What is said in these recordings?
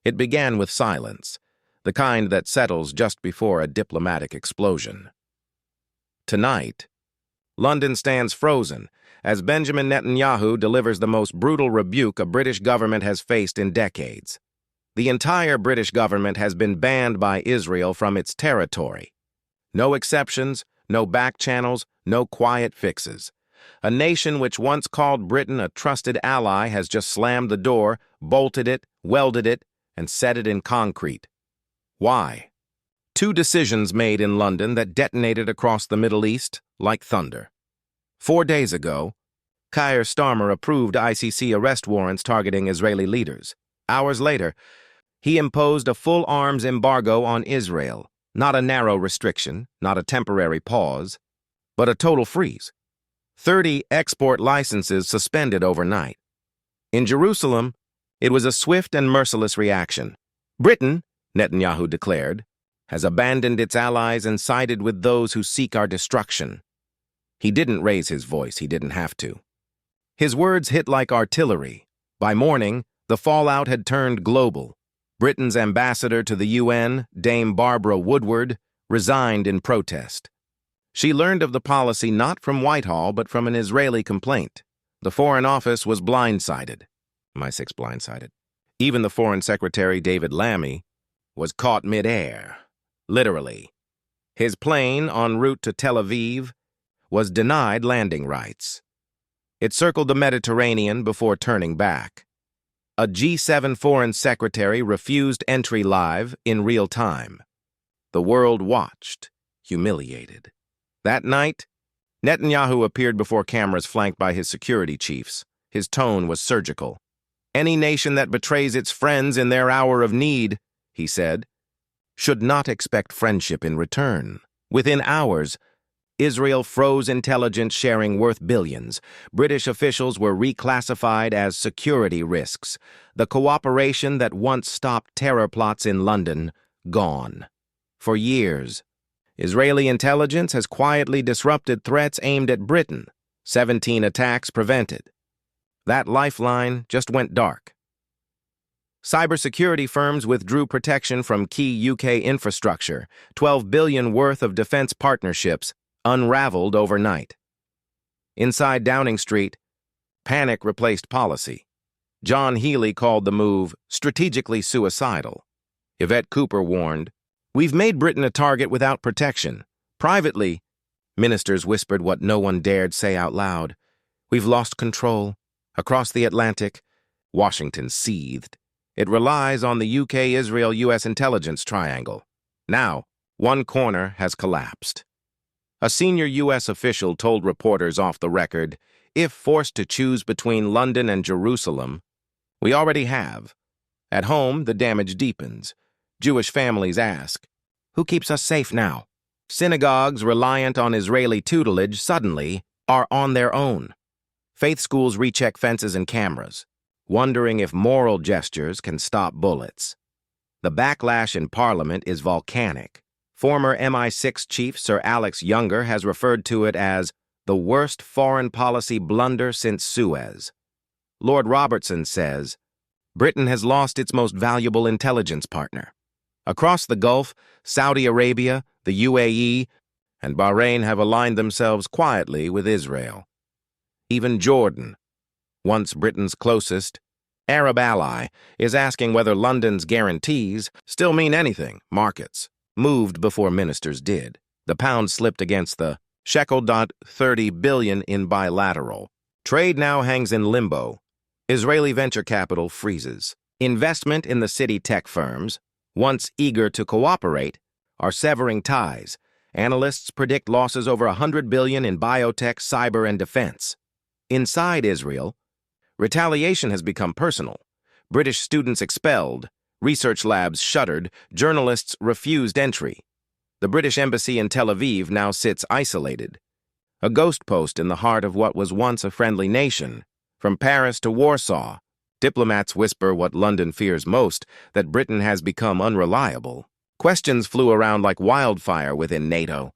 It began with silence, the kind that settles just before a diplomatic explosion. Tonight, London stands frozen as Benjamin Netanyahu delivers the most brutal rebuke a British government has faced in decades. The entire British government has been banned by Israel from its territory. No exceptions, no back channels, no quiet fixes. A nation which once called Britain a trusted ally has just slammed the door, bolted it, welded it, and set it in concrete. Why? Two decisions made in London that detonated across the Middle East like thunder. 4 days ago, Keir Starmer approved ICC arrest warrants targeting Israeli leaders. Hours later, he imposed a full arms embargo on Israel, not a narrow restriction, not a temporary pause, but a total freeze. 30 export licenses suspended overnight. In Jerusalem, it was a swift and merciless reaction. Britain, Netanyahu declared, has abandoned its allies and sided with those who seek our destruction. He didn't raise his voice, he didn't have to. His words hit like artillery. By morning, the fallout had turned global. Britain's ambassador to the UN, Dame Barbara Woodward, resigned in protest. She learned of the policy not from Whitehall, but from an Israeli complaint. The Foreign Office was blindsided. MI6 blindsided. Even the Foreign Secretary, David Lammy, was caught mid-air, literally. His plane, en route to Tel Aviv, was denied landing rights. It circled the Mediterranean before turning back. A G7 foreign secretary refused entry live in real time. The world watched, humiliated. That night, Netanyahu appeared before cameras flanked by his security chiefs. His tone was surgical. Any nation that betrays its friends in their hour of need, he said, should not expect friendship in return. Within hours, Israel froze intelligence sharing worth billions. British officials were reclassified as security risks. The cooperation that once stopped terror plots in London, gone. For years, Israeli intelligence has quietly disrupted threats aimed at Britain. 17 attacks prevented. That lifeline just went dark. Cybersecurity firms withdrew protection from key UK infrastructure. $12 billion worth of defense partnerships unraveled overnight. Inside Downing Street, panic replaced policy. John Healey called the move strategically suicidal. Yvette Cooper warned, "We've made Britain a target without protection." Privately, ministers whispered what no one dared say out loud. "We've lost control." Across the Atlantic, Washington seethed. It relies on the UK-Israel-US intelligence triangle. Now, one corner has collapsed. A senior U.S. official told reporters off the record, "If forced to choose between London and Jerusalem, we already have. At home, the damage deepens. Jewish families ask, who keeps us safe now? Synagogues reliant on Israeli tutelage suddenly are on their own. Faith schools recheck fences and cameras, wondering if moral gestures can stop bullets. The backlash in Parliament is volcanic. Former MI6 chief Sir Alex Younger has referred to it as the worst foreign policy blunder since Suez. Lord Robertson says, Britain has lost its most valuable intelligence partner. Across the Gulf, Saudi Arabia, the UAE, and Bahrain have aligned themselves quietly with Israel. Even Jordan, once Britain's closest Arab ally, is asking whether London's guarantees still mean anything. Markets moved before ministers did. The pound slipped against the shekel. $30 billion in bilateral. Trade now hangs in limbo. Israeli venture capital freezes. Investment in the city tech firms, once eager to cooperate, are severing ties. Analysts predict losses over $100 billion in biotech, cyber, and defense. Inside Israel, retaliation has become personal. British students expelled, research labs shuttered, journalists refused entry. The British embassy in Tel Aviv now sits isolated, a ghost post in the heart of what was once a friendly nation. From Paris to Warsaw, diplomats whisper what London fears most, that Britain has become unreliable. Questions flew around like wildfire within NATO.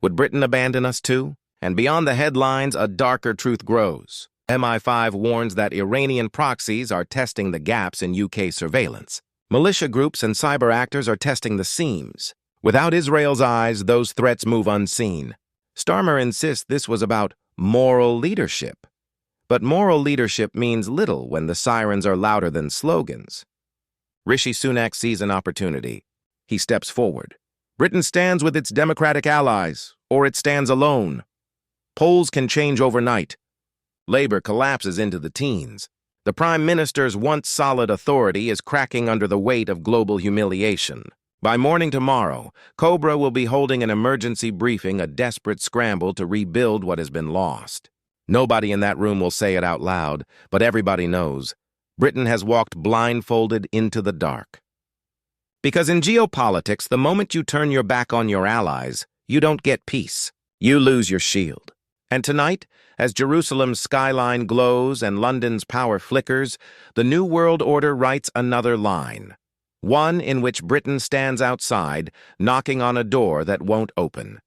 Would Britain abandon us too? And beyond the headlines, a darker truth grows. MI5 warns that Iranian proxies are testing the gaps in UK surveillance. Militia groups and cyber actors are testing the seams. Without Israel's eyes, those threats move unseen. Starmer insists this was about moral leadership. But moral leadership means little when the sirens are louder than slogans. Rishi Sunak sees an opportunity. He steps forward. Britain stands with its democratic allies, or it stands alone. Polls can change overnight. Labour collapses into the teens. The Prime Minister's once solid authority is cracking under the weight of global humiliation. By morning tomorrow, Cobra will be holding an emergency briefing, a desperate scramble to rebuild what has been lost. Nobody in that room will say it out loud, but everybody knows. Britain has walked blindfolded into the dark. Because in geopolitics, the moment you turn your back on your allies, you don't get peace. You lose your shield. And tonight, as Jerusalem's skyline glows and London's power flickers, the New World Order writes another line. One in which Britain stands outside, knocking on a door that won't open.